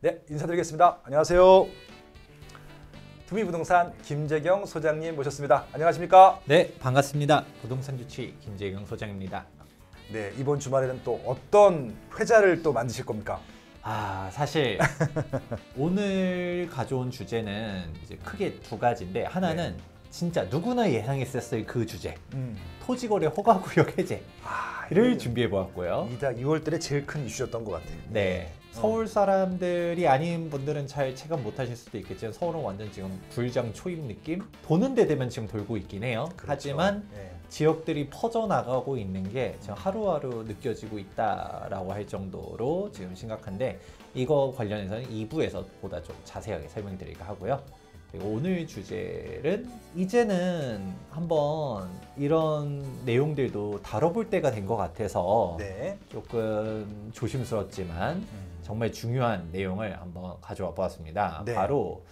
네, 인사드리겠습니다. 안녕하세요. 투미부동산 김재경 소장님 모셨습니다. 안녕하십니까? 네, 반갑습니다. 부동산 주치 김재경 소장입니다. 네, 이번 주말에는 또 어떤 회자를 또 만드실 겁니까? 사실 오늘 가져온 주제는 이제 크게 두 가지인데 하나는 진짜 누구나 예상했었을 그 주제, 토지거래 허가구역 해제를 준비해 보았고요. 2월 달에 제일 큰 이슈였던 것 같아요. 네, 서울 사람들이 아닌 분들은 잘 체감 못하실 수도 있겠지만 서울은 완전 지금 불장 초입 느낌? 도는 데 되면 지금 돌고 있긴 해요. 그렇죠. 하지만 네. 지역들이 퍼져나가고 있는 게 지금 하루하루 느껴지고 있다라고 할 정도로 지금 심각한데, 이거 관련해서는 2부에서 보다 좀 자세하게 설명드릴까 하고요. 그리고 오늘 주제는 이제는 한번 이런 내용들도 다뤄볼 때가 된 것 같아서 네. 조금 조심스럽지만 정말 중요한 내용을 한번 가져와 보았습니다. 네. 바로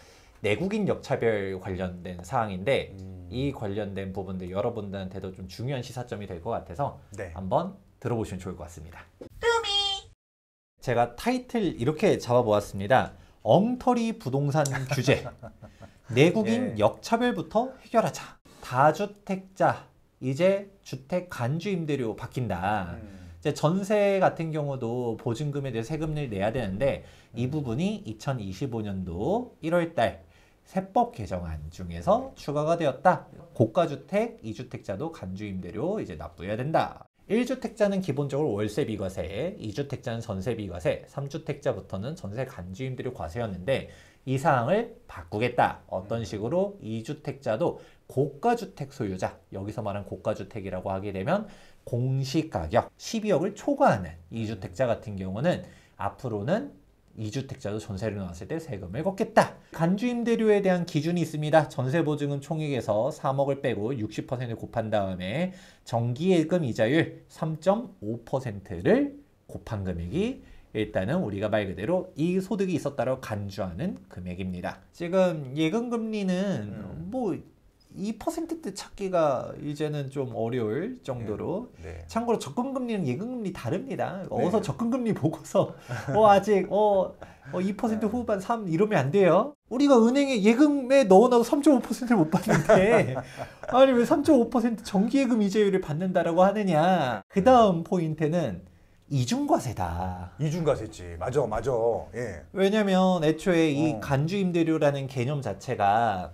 내국인 역차별 관련된 사항인데 이 관련된 부분들 여러분들한테도 좀 중요한 시사점이 될 것 같아서 네. 한번 들어보시면 좋을 것 같습니다. 제가 타이틀 이렇게 잡아보았습니다. 엉터리 부동산 규제. 내국인 예. 역차별부터 해결하자. 다주택자 이제 주택 간주 임대료 바뀐다. 이제 전세 같은 경우도 보증금에 대해 세금을 내야 되는데 이 부분이 2025년도 1월달 세법 개정안 중에서 추가가 되었다. 고가주택 2주택자도 간주 임대료 이제 납부해야 된다. 1주택자는 기본적으로 월세 비과세, 2주택자는 전세 비과세, 3주택자부터는 전세 간주 임대료 과세였는데 이 사항을 바꾸겠다. 어떤 식으로 2주택자도 고가주택 소유자, 여기서 말한 고가주택이라고 하게 되면 공시가격 12억을 초과하는 2주택자 같은 경우는 앞으로는 2주택자도 전세를 나왔을 때 세금을 걷겠다. 간주임대료에 대한 기준이 있습니다. 전세보증금 총액에서 3억을 빼고 60% 곱한 다음에 정기예금 이자율 3.5%를 곱한 금액이 일단은 우리가 말 그대로 이 소득이 있었다고 간주하는 금액입니다. 지금 예금금리는 뭐 2%대 찾기가 이제는 좀 어려울 정도로 네. 참고로 적금금리는 예금금리 다릅니다. 네. 어서 적금금리 보고서 아직 2% 후반 3 이러면 안 돼요. 우리가 은행에 예금에 넣어놔도 3.5%를 못 받는데 아니 왜 3.5% 정기예금 이자율을 받는다라고 하느냐. 그 다음 포인트는 이중과세다. 이중과세지. 맞아. 예. 왜냐면 애초에 이 간주임대료라는 개념 자체가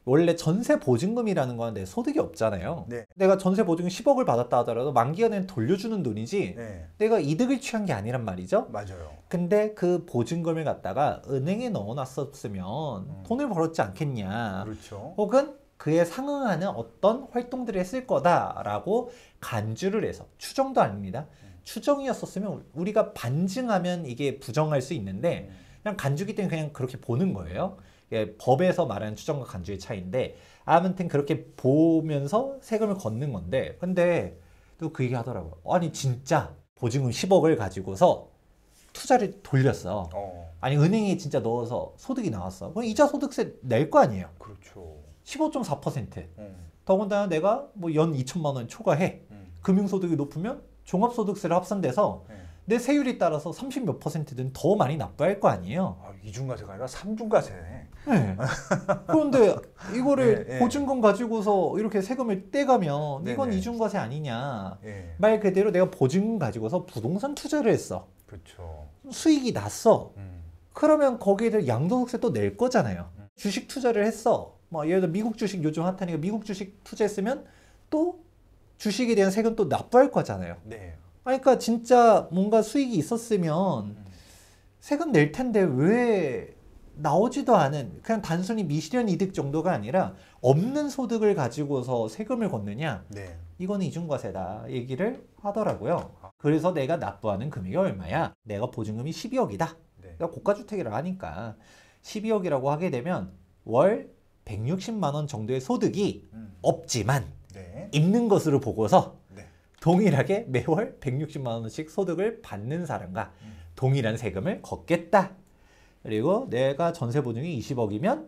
원래 전세 보증금이라는 건 내 소득이 없잖아요. 네. 내가 전세 보증금 10억을 받았다 하더라도 만기가 되면 돌려주는 돈이지 네. 내가 이득을 취한 게 아니란 말이죠. 맞아요. 근데 그 보증금을 갖다가 은행에 넣어놨었으면 돈을 벌었지 않겠냐. 그렇죠. 혹은 그에 상응하는 어떤 활동들을 했을 거다라고 간주를 해서, 추정도 아닙니다. 추정이었었으면 우리가 반증하면 이게 부정할 수 있는데 그냥 간주기 때문에 그냥 그렇게 보는 거예요. 법에서 말하는 추정과 간주의 차이인데 아무튼 그렇게 보면서 세금을 걷는 건데, 근데 또 그 얘기 하더라고요. 아니 진짜 보증금 10억을 가지고서 투자를 돌렸어. 아니 은행에 진짜 넣어서 소득이 나왔어. 그럼 이자 소득세 낼 거 아니에요. 그렇죠. 15.4%. 더군다나 내가 뭐 연 2천만 원 초과해. 금융소득이 높으면 종합소득세를 합산돼서 내 세율에 따라서 30 몇 %든 더 많이 납부할 거 아니에요. 이중과세가 아니라 삼중과세네. 네. 그런데 이거를 네, 네. 보증금 가지고서 이렇게 세금을 떼가면 이건 네네. 이중과세 아니냐. 예. 말 그대로 내가 보증금 가지고서 부동산 투자를 했어. 그렇죠. 수익이 났어. 그러면 거기에 대해 양도소득세 또 낼 거잖아요. 주식 투자를 했어. 뭐 예를 들어 미국 주식 요즘 핫하니까 미국 주식 투자했으면 또 주식에 대한 세금 또 납부할 거잖아요. 네. 그러니까 진짜 뭔가 수익이 있었으면 세금 낼 텐데 왜 나오지도 않은, 그냥 단순히 미실현 이득 정도가 아니라 없는 소득을 가지고서 세금을 걷느냐. 네. 이거는 이중과세다 얘기를 하더라고요. 그래서 내가 납부하는 금액이 얼마야? 내가 보증금이 12억이다. 네. 내가 고가주택이라 하니까 12억이라고 하게 되면 월 160만 원 정도의 소득이 없지만 네. 있는 것으로 보고서 네. 동일하게 매월 160만 원씩 소득을 받는 사람과 동일한 세금을 걷겠다. 그리고 내가 전세 보증이 20억이면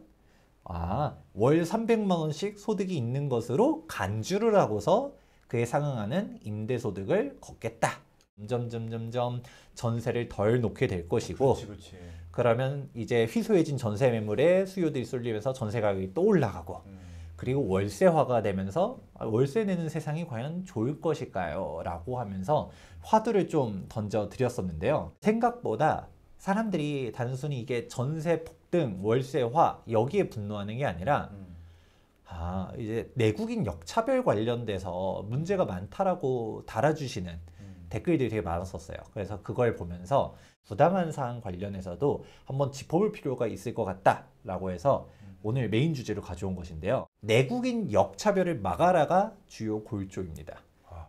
월 300만 원씩 소득이 있는 것으로 간주를 하고서 그에 상응하는 임대소득을 걷겠다. 점점점점 전세를 덜 놓게 될 것이고, 그렇지. 그러면 이제 희소해진 전세 매물에 수요들이 쏠리면서 전세 가격이 또 올라가고, 그리고 월세화가 되면서 월세 내는 세상이 과연 좋을 것일까요? 라고 하면서 화두를 좀 던져 드렸었는데요. 생각보다 사람들이 단순히 이게 전세 폭등, 월세화 여기에 분노하는 게 아니라 이제 내국인 역차별 관련돼서 문제가 많다라고 달아주시는 댓글들이 되게 많았었어요. 그래서 그걸 보면서 부당한 사항 관련해서도 한번 짚어볼 필요가 있을 것 같다라고 해서 오늘 메인 주제로 가져온 것인데요. 내국인 역차별을 막아라가 주요 골조입니다.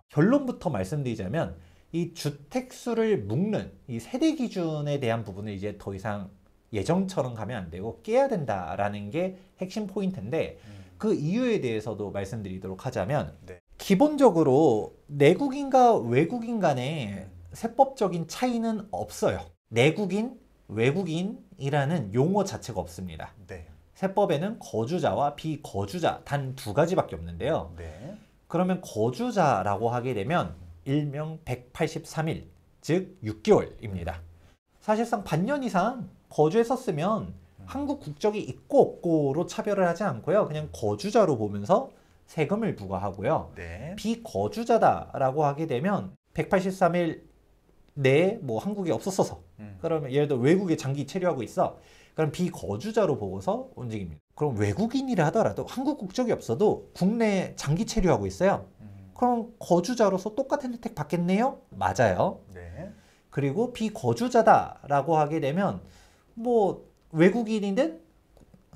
결론부터 말씀드리자면 이 주택수를 묶는 이 세대 기준에 대한 부분을 이제 더 이상 예정처럼 가면 안 되고 깨야 된다라는 게 핵심 포인트인데 그 이유에 대해서도 말씀드리도록 하자면 네. 기본적으로 내국인과 외국인 간의 세법적인 차이는 없어요. 내국인, 외국인이라는 용어 자체가 없습니다. 네. 세법에는 거주자와 비거주자 단 두 가지밖에 없는데요. 네. 그러면 거주자라고 하게 되면 일명 183일, 즉 6개월입니다. 사실상 반년 이상 거주했었으면 한국 국적이 있고 없고로 차별을 하지 않고요. 그냥 거주자로 보면서 세금을 부과하고요. 네. 비거주자다라고 하게 되면 183일 내에 뭐 한국에 없었어서 그러면 예를 들어 외국에 장기 체류하고 있어. 그럼 비거주자로 보고서 움직입니다. 그럼 외국인이라 하더라도 한국 국적이 없어도 국내에 장기 체류하고 있어요. 그럼 거주자로서 똑같은 혜택 받겠네요? 맞아요. 네. 그리고 비거주자다라고 하게 되면 뭐 외국인이든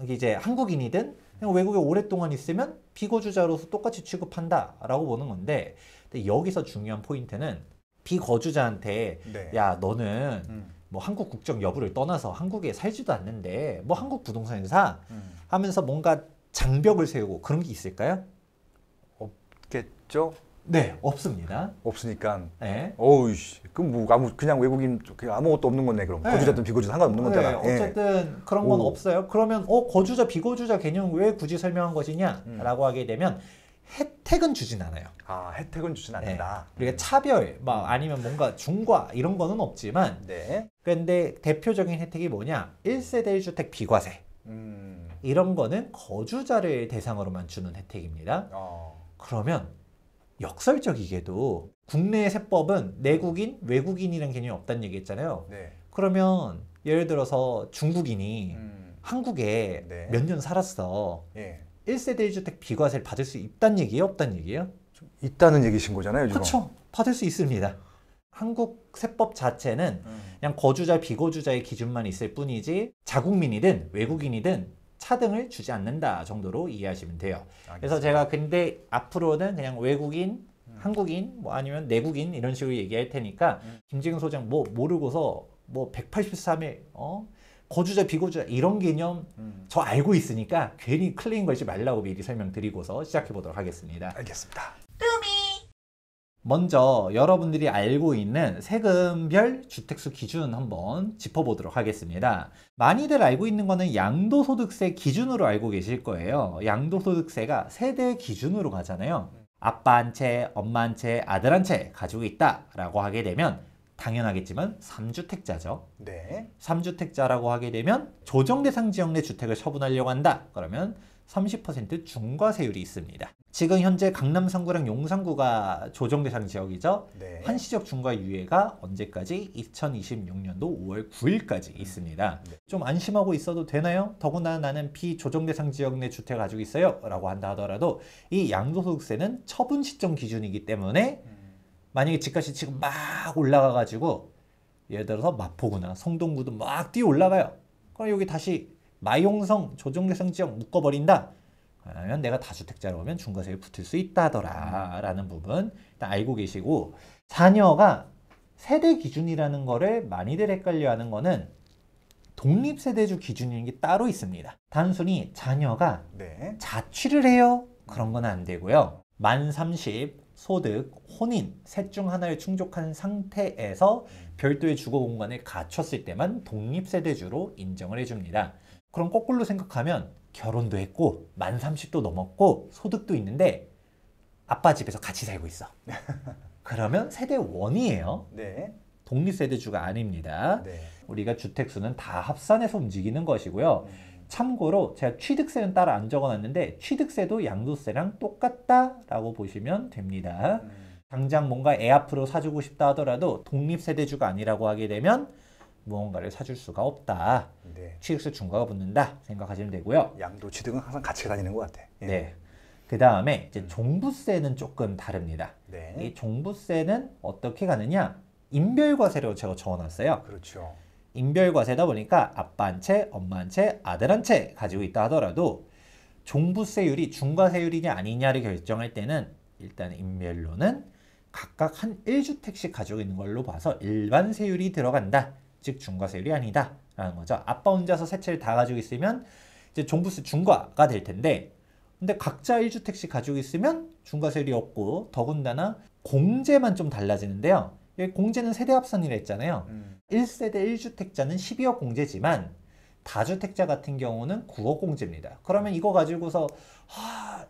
이제 한국인이든 그냥 외국에 오랫동안 있으면 비거주자로서 똑같이 취급한다라고 보는 건데, 근데 여기서 중요한 포인트는 비거주자한테 네. 야 너는 뭐 한국 국적 여부를 떠나서 한국에 살지도 않는데 뭐 한국 부동산에서 사 하면서 뭔가 장벽을 세우고 그런 게 있을까요? 없겠죠? 네, 없습니다. 없으니까. 네. 어우씨, 그럼 뭐 그냥 외국인 그냥 아무것도 없는 거네 그럼. 네. 거주자든 비거주자 상관없는 거잖아. 네, 어쨌든 그런 건 오. 없어요. 그러면 거주자 비거주자 개념 왜 굳이 설명한 것이냐라고 하게 되면 혜택은 주진 않아요. 아, 혜택은 주진 네. 않는다. 그러니까 차별, 막 아니면 뭔가 중과 이런 거는 없지만, 네. 근데 대표적인 혜택이 뭐냐? 1세대 1주택 비과세. 이런 거는 거주자를 대상으로만 주는 혜택입니다. 그러면 역설적이게도 국내 세법은 내국인, 외국인이라는 개념이 없다는 얘기 했잖아요. 네. 그러면 예를 들어서 중국인이 한국에 네. 몇 년 살았어. 예. 1세대 1주택 비과세를 받을 수 있다는 얘기예요? 없다는 얘기예요? 있다는 얘기신 거잖아요, 지금. 그렇죠. 받을 수 있습니다. 한국 세법 자체는 그냥 거주자, 비거주자의 기준만 있을 뿐이지 자국민이든 외국인이든 차등을 주지 않는다 정도로 이해하시면 돼요. 그래서 제가 근데 앞으로는 그냥 외국인, 한국인, 뭐 아니면 내국인 이런 식으로 얘기할 테니까 김지경 소장 뭐 모르고서 뭐 183일 거주자, 비거주자 이런 개념 저 알고 있으니까 괜히 클레임 걸지 말라고 미리 설명드리고서 시작해 보도록 하겠습니다. 알겠습니다. 먼저 여러분들이 알고 있는 세금별 주택수 기준 한번 짚어보도록 하겠습니다. 많이들 알고 있는 거는 양도소득세 기준으로 알고 계실 거예요. 양도소득세가 세대 기준으로 가잖아요. 아빠 한 채, 엄마 한 채, 아들 한 채 가지고 있다라고 하게 되면 당연하겠지만 3주택자죠. 네. 3주택자라고 하게 되면 조정대상 지역 내 주택을 처분하려고 한다. 그러면 30% 중과세율이 있습니다. 지금 현재 강남 3구랑 용산 9가 조정대상 지역이죠. 네. 한시적 중과 유예가 언제까지? 2026년도 5월 9일까지 있습니다. 네. 좀 안심하고 있어도 되나요? 더구나 나는 비조정대상 지역 내 주택을 가지고 있어요 라고 한다 하더라도 이 양도소득세는 처분 시점 기준이기 때문에 만약에 집값이 지금 막 올라가가지고 예를 들어서 마포구나 성동구도 막 뛰어 올라가요. 그럼 여기 다시 마용성 조정대상 지역 묶어버린다. 그러면 내가 다주택자로 오면 중과세를 붙을 수 있다더라 라는 부분 일단 알고 계시고, 자녀가 세대 기준이라는 거를 많이들 헷갈려하는 거는 독립세대주 기준이라는 게 따로 있습니다. 단순히 자녀가 네. 자취를 해요? 그런 건 안 되고요. 만 30, 소득, 혼인 셋 중 하나를 충족한 상태에서 별도의 주거 공간을 갖췄을 때만 독립세대주로 인정을 해줍니다. 그럼 거꾸로 생각하면 결혼도 했고 만 30도 넘었고 소득도 있는데 아빠 집에서 같이 살고 있어. 그러면 세대 원이에요. 네. 독립세대주가 아닙니다. 네. 우리가 주택수는 다 합산해서 움직이는 것이고요. 참고로 제가 취득세는 따로 안 적어놨는데 취득세도 양도세랑 똑같다라고 보시면 됩니다. 당장 뭔가 애 앞으로 사주고 싶다 하더라도 독립세대주가 아니라고 하게 되면 무언가를 사줄 수가 없다. 네. 취득세 중과가 붙는다 생각하시면 되고요. 양도 취득은 항상 같이 다니는 것 같아. 예. 네. 그 다음에 이제 종부세는 조금 다릅니다. 네. 이 종부세는 어떻게 가느냐? 인별과세로 제가 적어놨어요. 그렇죠. 인별과세다 보니까 아빠 한 채, 엄마 한 채, 아들 한 채 가지고 있다 하더라도 종부세율이 중과세율이냐 아니냐를 결정할 때는 일단 인별로는 각각 한 1주택씩 가지고 있는 걸로 봐서 일반 세율이 들어간다. 즉 중과세율이 아니다 라는 거죠. 아빠 혼자서 세 채를 다 가지고 있으면 이제 종부세 중과가 될 텐데 근데 각자 1주택씩 가지고 있으면 중과세율이 없고 더군다나 공제만 좀 달라지는데요. 여기 공제는 세대 합산이라 했잖아요. 1세대 1주택자는 12억 공제지만 다주택자 같은 경우는 9억 공제입니다. 그러면 이거 가지고서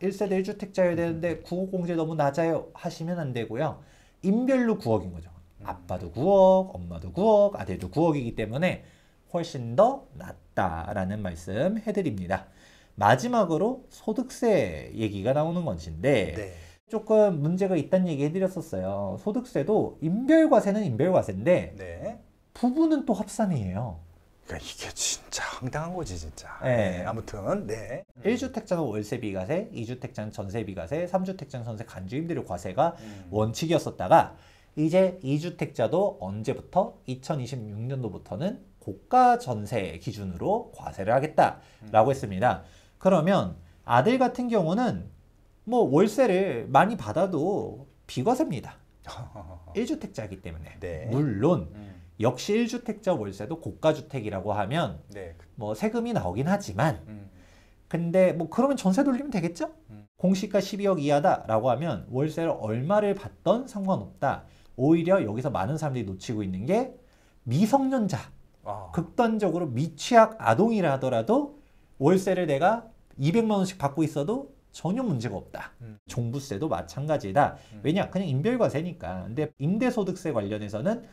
1세대 1주택자여야 되는데 9억 공제 너무 낮아요 하시면 안 되고요. 인별로 9억인 거죠. 아빠도 9억, 엄마도 9억, 아들도 9억이기 때문에 훨씬 더 낫다라는 말씀 해드립니다. 마지막으로 소득세 얘기가 나오는 것인데 네. 조금 문제가 있다는 얘기 해드렸었어요. 소득세도 인별과세는 인별과세인데 네. 부부는 또 합산이에요. 그러니까 이게 진짜 황당한 거지 진짜. 네. 아무튼 네. 1주택자는 월세비과세, 2주택자는 전세비과세, 3주택자는 전세 간주임대료 과세가 원칙이었었다가 이제 2주택자도 언제부터? 2026년도부터는 고가 전세 기준으로 과세를 하겠다라고 했습니다. 그러면 아들 같은 경우는 뭐 월세를 많이 받아도 비과세입니다. 1주택자이기 때문에. 네. 물론 역시 1주택자 월세도 고가주택이라고 하면 네. 뭐 세금이 나오긴 하지만 근데 뭐 그러면 전세 돌리면 되겠죠? 공시가 12억 이하다라고 하면 월세를 얼마를 받던 상관없다. 오히려 여기서 많은 사람들이 놓치고 있는 게 미성년자, 극단적으로 미취학 아동이라 하더라도 월세를 내가 200만 원씩 받고 있어도 전혀 문제가 없다. 종부세도 마찬가지다. 왜냐? 그냥 인별과세니까. 근데 임대소득세 관련해서는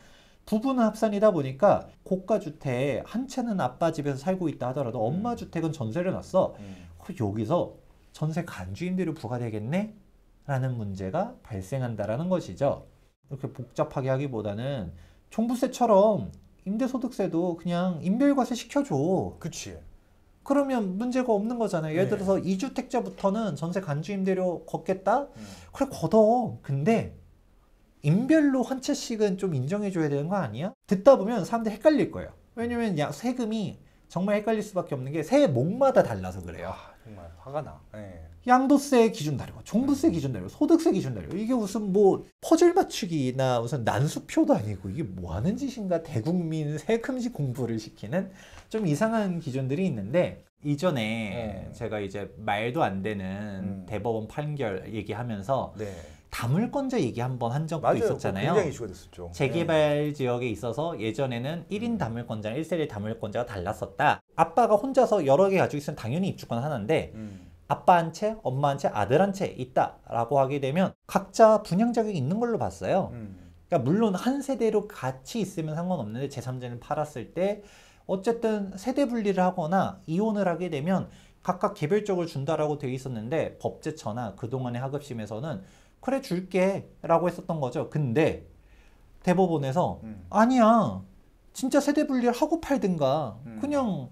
부부는 합산이다 보니까 고가주택 한 채는 아빠 집에서 살고 있다 하더라도 엄마 주택은 전세를 놨어. 여기서 전세 간주임대료 부과되겠네? 라는 문제가 발생한다라는 것이죠. 이렇게 복잡하게 하기보다는 종부세처럼 임대소득세도 그냥 인별과세 시켜줘. 그치. 그러면 문제가 없는 거잖아요. 예를 네. 들어서 2주택자부터는 전세 간주임대료 걷겠다? 그래 걷어. 근데 인별로 한 채씩은 좀 인정해줘야 되는 거 아니야? 듣다 보면 사람들이 헷갈릴 거예요. 왜냐면 세금이 정말 헷갈릴 수밖에 없는 게 세목마다 달라서 그래요. 정말 화가 나. 네. 양도세 기준 다르고 종부세 기준 다르고 소득세 기준 다르고 이게 무슨 뭐 퍼즐 맞추기나 무슨 난수표도 아니고 이게 뭐 하는 짓인가 대국민 세금식 공부를 시키는 좀 이상한 기준들이 있는데 이전에 제가 이제 말도 안 되는 대법원 판결 얘기하면서 네. 다물권자 얘기 한번 한 적도 맞아요. 있었잖아요. 굉장히 이슈가 됐었죠. 재개발 지역에 있어서 예전에는 1인 다물권자, 1세대 다물권자가 달랐었다. 아빠가 혼자서 여러 개 가지고 있으면 당연히 입주권 하나인데 아빠 한 채, 엄마 한 채, 아들 한 채 있다라고 하게 되면 각자 분양 자격이 있는 걸로 봤어요. 그러니까 물론 한 세대로 같이 있으면 상관없는데 제3자는 팔았을 때 어쨌든 세대 분리를 하거나 이혼을 하게 되면 각각 개별적으로 준다라고 되어 있었는데 법제처나 그동안의 하급심에서는 그래 줄게 라고 했었던 거죠. 근데 대법원에서 아니야 진짜 세대 분리를 하고 팔든가 그냥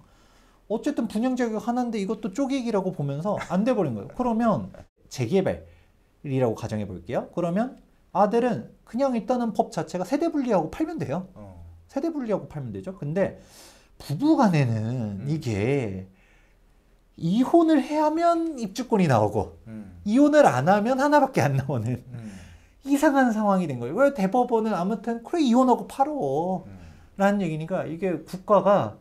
어쨌든 분양 자격 하나인데 이것도 쪼개기라고 보면서 안 돼 버린 거예요. 그러면 재개발이라고 가정해 볼게요. 그러면 아들은 그냥 일단은 법 자체가 세대 분리하고 팔면 돼요. 세대 분리하고 팔면 되죠. 근데 부부 간에는 이게 이혼을 해야면 입주권이 나오고 이혼을 안 하면 하나밖에 안 나오는 이상한 상황이 된 거예요. 왜 대법원은 아무튼 그래 이혼하고 팔어 라는 얘기니까 이게 국가가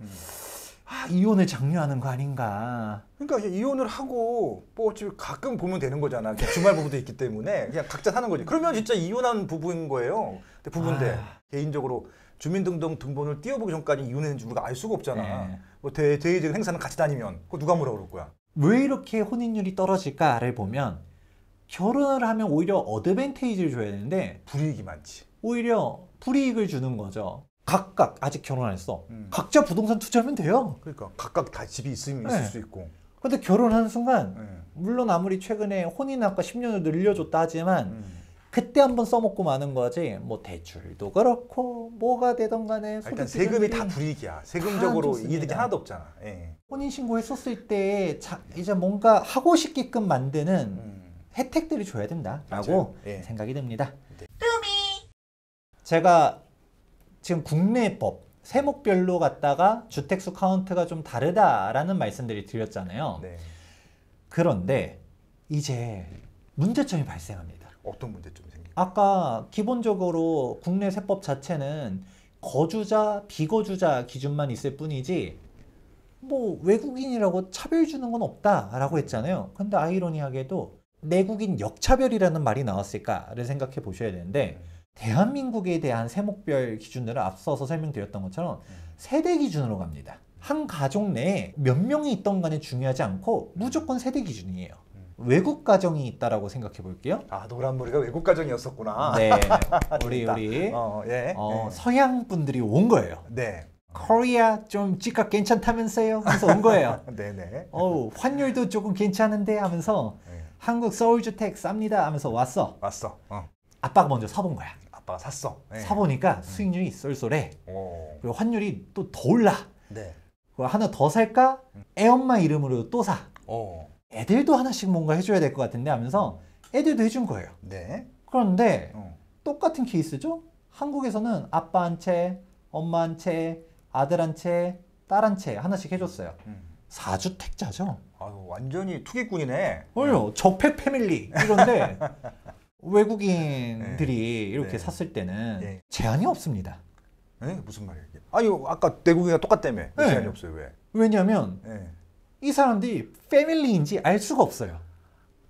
이혼을 장려하는 거 아닌가. 그러니까 이혼을 하고 뭐 지금 가끔 보면 되는 거잖아. 주말 부부도 있기 때문에 그냥 각자 사는 거지. 그러면 진짜 이혼한 부부인 거예요. 근데 부부인데 개인적으로 주민등록 등본을 띄워보기 전까지 이혼했는지 우리가 알 수가 없잖아. 네. 뭐 대의적 행사는 같이 다니면 그거 누가 뭐라 그럴 거야. 왜 이렇게 혼인율이 떨어질까를 보면 결혼을 하면 오히려 어드밴테이지를 줘야 되는데 불이익이 많지. 오히려 불이익을 주는 거죠. 각각 아직 결혼 안 했어. 음. 각자 부동산 투자하면 돼요. 그러니까 각각 다 집이 있으면 네. 있을 수 있고. 근데 결혼하는 순간 네. 물론 아무리 최근에 혼인학과 10년을 늘려줬다 하지만 음. 그때 한번 써먹고 마는 거지. 뭐 대출도 그렇고 뭐가 되던 간에 일단 소득 세금이 기준들이 다 불이익이야. 세금적으로 좋습니다. 이득이 하나도 없잖아. 예. 혼인신고 했었을 때 이제 뭔가 하고 싶게끔 만드는 음. 혜택들을 줘야 된다라고 맞아요. 예. 생각이 듭니다. 네. 제가 지금 국내법 세목별로 갖다가 주택수 카운트가 좀 다르다라는 말씀들을 드렸잖아요. 네. 그런데 이제 문제점이 발생합니다. 어떤 문제점이 생길까? 아까 기본적으로 국내 세법 자체는 거주자, 비거주자 기준만 있을 뿐이지 뭐 외국인이라고 차별 주는 건 없다라고 했잖아요. 근데 아이러니하게도 내국인 역차별이라는 말이 나왔을까를 생각해 보셔야 되는데 대한민국에 대한 세목별 기준들을 앞서서 설명드렸던 것처럼 세대 기준으로 갑니다. 한 가족 내에 몇 명이 있던 간에 중요하지 않고 무조건 세대 기준이에요. 외국 가정이 있다라고 생각해 볼게요. 아, 노란머리가 외국 가정이었었구나. 네, 우리 재밌다. 우리 예. 예. 서양 분들이 온 거예요. 네. 코리아 좀 집값 괜찮다면서요? 하면서 온 거예요. 네네. 환율도 조금 괜찮은데 하면서 네. 한국 서울주택 쌉니다 하면서 왔어. 왔어. 아빠가 먼저 사본 거야. 아빠가 샀어. 네. 사보니까 수익률이 쏠쏠해. 오. 그리고 환율이 또 더 올라. 네. 그리고 하나 더 살까? 애엄마 이름으로 또 사. 오. 애들도 하나씩 뭔가 해줘야 될 것 같은데 하면서 애들도 해준 거예요. 네. 그런데 어. 똑같은 케이스죠? 한국에서는 아빠 한 채, 엄마 한 채, 아들 한 채, 딸 한 채 하나씩 해줬어요. 4주택자죠? 아유, 완전히 투기꾼이네. 저팩 패밀리 이건데 외국인들이 이렇게 네. 샀을 때는 네. 제한이 없습니다. 네? 무슨 말이에요? 이게? 아니, 아까 내국이가 똑같다며. 왜 네. 제한이 없어요, 왜? 왜냐하면 네. 이 사람들이 패밀리인지 알 수가 없어요.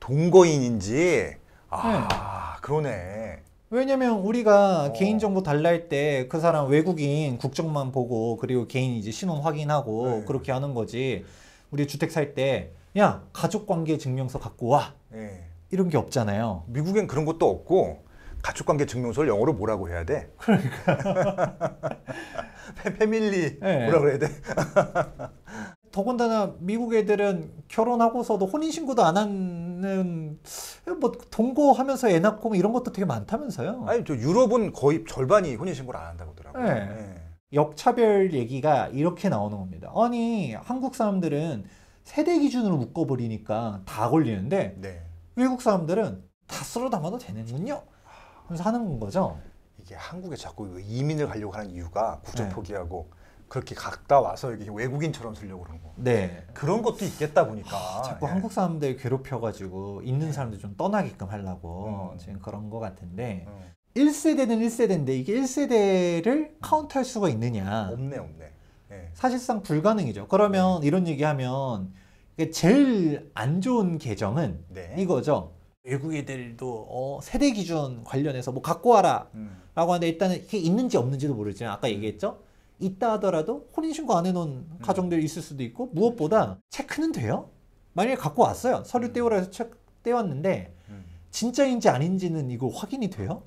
동거인인지. 아, 그러네. 왜냐면 우리가 어. 개인정보 달랄 때 그 사람 외국인 국적만 보고 그리고 개인 이제 신원 확인하고 네. 그렇게 하는 거지. 우리 주택 살 때 야 가족관계 증명서 갖고 와 예. 이런 게 없잖아요. 미국엔 그런 것도 없고 가족관계 증명서를 영어로 뭐라고 해야 돼? 그러니까. 패밀리 네. 뭐라 그래야 돼? 더군다나 미국 애들은 결혼하고서도 혼인신고도 안 하는 뭐 동거하면서 애 낳고 뭐 이런 것도 되게 많다면서요. 아니, 저 유럽은 거의 절반이 혼인신고를 안 한다고 하더라고요. 네. 예. 역차별 얘기가 이렇게 나오는 겁니다. 아니 한국 사람들은 세대 기준으로 묶어버리니까 다 걸리는데 네. 외국 사람들은 다 쓸어 담아도 되는군요. 그래서 하는 거죠. 이게 한국에 자꾸 이민을 가려고 하는 이유가 국적 네. 포기하고 그렇게 갔다 와서 이게 외국인처럼 쓰려고 그러는 거. 네. 그런 것도 있겠다 보니까. 자꾸 예. 한국 사람들 괴롭혀가지고 있는 사람들 좀 떠나게끔 하려고 음. 지금 그런 거 같은데 1세대는 1세대는 1세대인데 이게 1세대를 카운트할 수가 있느냐. 없네, 없네. 예. 사실상 불가능이죠. 그러면 이런 얘기하면 이게 제일 안 좋은 계정은 네. 이거죠. 외국 애들도 세대 기준 관련해서 뭐 갖고 와라 라고 하는데 일단은 이게 있는지 없는지도 모르지만 아까 얘기했죠. 있다 하더라도 혼인신고 안 해놓은 가정들이 있을 수도 있고 무엇보다 체크는 돼요. 만약에 갖고 왔어요. 서류 떼오라 해서 체크 떼왔는데 진짜인지 아닌지는 이거 확인이 돼요?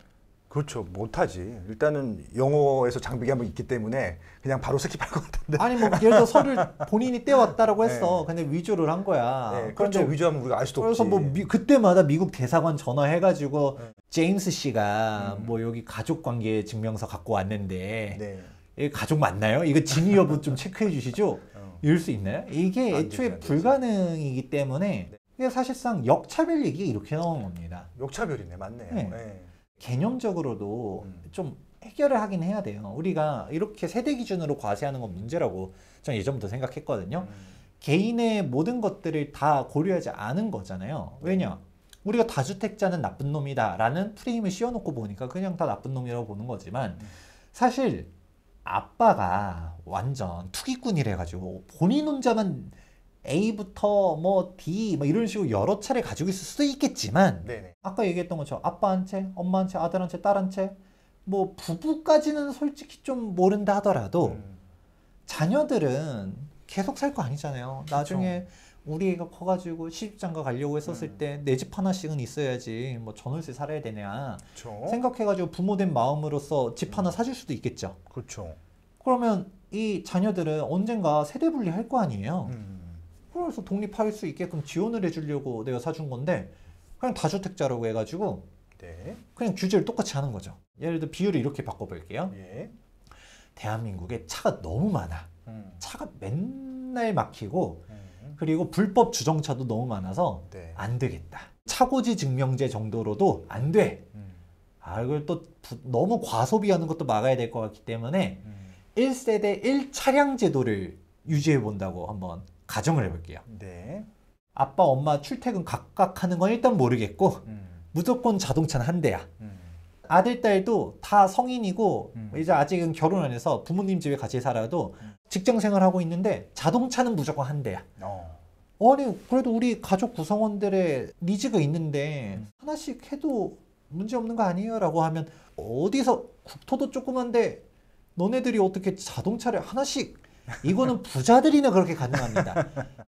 그렇죠. 못하지. 일단은 영어에서 장벽이 한번 있기 때문에 그냥 바로 스킵할 것 같은데. 아니 뭐 예를 들어 서류를 본인이 떼왔다라고 했어. 근데 위조를 한 거야. 네, 그렇죠. 위조하면 우리가 알 수도 그래서 없지. 뭐 그때마다 미국 대사관 전화해가지고 제임스 씨가 음. 뭐 여기 가족관계 증명서 갖고 왔는데 네. 이게 가족 맞나요? 이거 진위 여부 좀 체크해 주시죠. 이럴 수 있나요? 이게 안 애초에 되지, 안 되지. 불가능이기 때문에 이게 사실상 역차별 얘기가 이렇게 나오는 겁니다. 역차별이네, 맞네요. 네. 네. 개념적으로도 좀 해결을 하긴 해야 돼요. 우리가 이렇게 세대 기준으로 과세하는 건 문제라고 저는 예전부터 생각했거든요. 개인의 모든 것들을 다 고려하지 않은 거잖아요. 왜냐? 우리가 다주택자는 나쁜 놈이다라는 프레임을 씌워놓고 보니까 그냥 다 나쁜 놈이라고 보는 거지만 사실 아빠가 완전 투기꾼이래 가지고 본인 혼자만 A부터 뭐 D 뭐 이런 식으로 여러 차례 가지고 있을 수도 있겠지만 네네. 아까 얘기했던 것처럼 아빠 한 채, 엄마 한 채, 아들 한 채, 딸 한 채, 뭐 부부까지는 솔직히 좀 모른다 하더라도 자녀들은 계속 살 거 아니잖아요. 나중에 우리 애가 커가지고 시집장가 가려고 했었을 때 내 집 하나씩은 있어야지 뭐 전월세 살아야 되냐 그렇죠. 생각해가지고 부모된 마음으로서 집 하나 사줄 수도 있겠죠. 그렇죠. 그러면 이 자녀들은 언젠가 세대 분리할 거 아니에요. 그래서 독립할 수 있게끔 지원을 해주려고 내가 사준 건데 그냥 다주택자라고 해가지고 네. 그냥 규제를 똑같이 하는 거죠. 예를 들어 비율을 이렇게 바꿔볼게요. 예. 대한민국에 차가 너무 많아. 음. 차가 맨날 막히고 음. 그리고 불법 주정차도 너무 많아서 네. 안 되겠다. 차고지 증명제 정도로도 안 돼. 이걸 또 너무 과소비하는 것도 막아야 될 것 같기 때문에 1세대 1차량 제도를 유지해 본다고 한번 가정을 해볼게요. 네. 아빠, 엄마 출퇴근 각각 하는 건 일단 모르겠고 무조건 자동차는 한 대야. 아들, 딸도 다 성인이고 이제 아직은 결혼 안 해서 부모님 집에 같이 살아도 직장 생활하고 있는데 자동차는 무조건 한 대야. 아니 그래도 우리 가족 구성원들의 니즈가 있는데 하나씩 해도 문제 없는 거 아니에요? 라고 하면 어디서 국토도 조그만데 너네들이 어떻게 자동차를 하나씩 이거는 부자들이나 그렇게 가능합니다.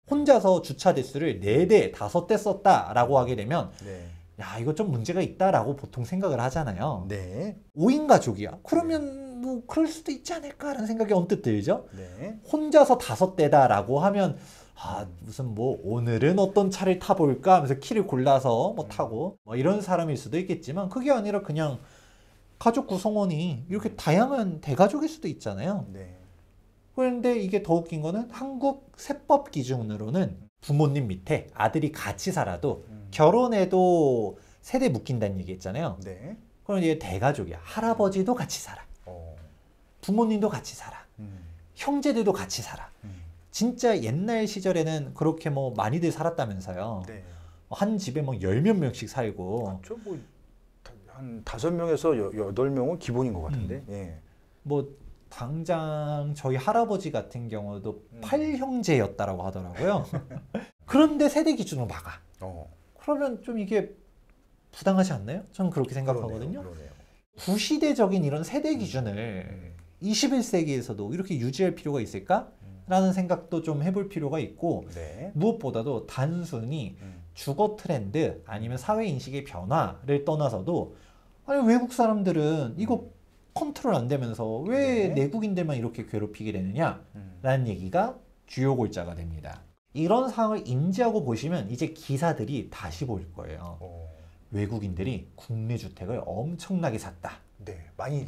혼자서 주차 대수를 4대, 5대 썼다라고 하게 되면 네. 야 이거 좀 문제가 있다라고 보통 생각을 하잖아요. 네. 5인 가족이야. 그러면 뭐 그럴 수도 있지 않을까라는 생각이 언뜻 들죠. 네. 혼자서 5대다라고 하면 무슨 뭐 오늘은 어떤 차를 타볼까 하면서 키를 골라서 뭐 타고 뭐 이런 사람일 수도 있겠지만 그게 아니라 그냥 가족 구성원이 이렇게 다양한 대가족일 수도 있잖아요. 네. 그런데 이게 더 웃긴 거는 한국 세법 기준으로는 부모님 밑에 아들이 같이 살아도 결혼해도 세대 묶인다는 얘기 했잖아요. 네. 그럼 이제 대가족이야. 할아버지도 같이 살아. 부모님도 같이 살아. 형제들도 같이 살아. 진짜 옛날 시절에는 그렇게 뭐 많이들 살았다면서요. 네. 한 집에 뭐 10몇 명씩 살고 저 뭐 한 5명에서 8명은 기본인 것 같은데. 예. 뭐 당장 저희 할아버지 같은 경우도 8형제였다라고 하더라고요. 그런데 세대 기준으로 막아. 그러면 좀 이게 부당하지 않나요? 저는 그렇게 생각하거든요. 그러네요. 구시대적인 이런 세대 기준을 21세기에서도 이렇게 유지할 필요가 있을까? 라는 생각도 좀 해볼 필요가 있고 네. 무엇보다도 단순히 주거 트렌드 아니면 사회 인식의 변화를 떠나서도 아니 외국 사람들은 이거 컨트롤 안 되면서 왜 내국인들만 이렇게 괴롭히게 되느냐 라는 얘기가 주요 골자가 됩니다. 이런 상황을 인지하고 보시면 이제 기사들이 다시 보일 거예요. 외국인들이 국내 주택을 엄청나게 샀다. 네. 많이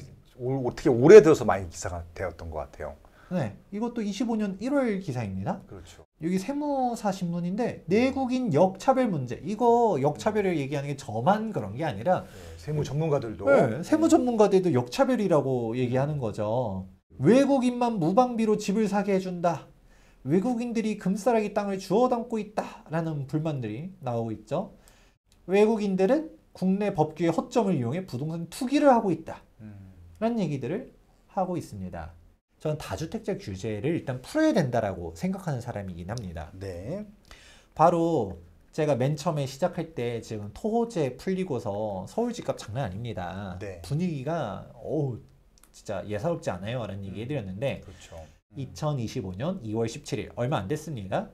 어떻게 올해 들어서 많이 기사가 되었던 것 같아요. 네, 이것도 25년 1월 기사입니다. 그렇죠. 여기 세무사 신문인데 내국인 역차별 문제. 이거 역차별을 얘기하는 게 저만 그런 게 아니라 세무 전문가들도 네, 세무 전문가들도 역차별이라고 얘기하는 거죠. 외국인만 무방비로 집을 사게 해준다. 외국인들이 금싸라기 땅을 주워 담고 있다라는 불만들이 나오고 있죠. 외국인들은 국내 법규의 허점을 이용해 부동산 투기를 하고 있다. 라는 얘기들을 하고 있습니다. 저는 다주택자 규제를 일단 풀어야 된다라고 생각하는 사람이긴 합니다. 네. 바로 제가 맨 처음에 시작할 때 지금 토호제 풀리고서 서울 집값 장난 아닙니다. 네. 분위기가 진짜 예사롭지 않아요 라는 얘기 해드렸는데 그렇죠. 2025년 2월 17일 얼마 안 됐습니다.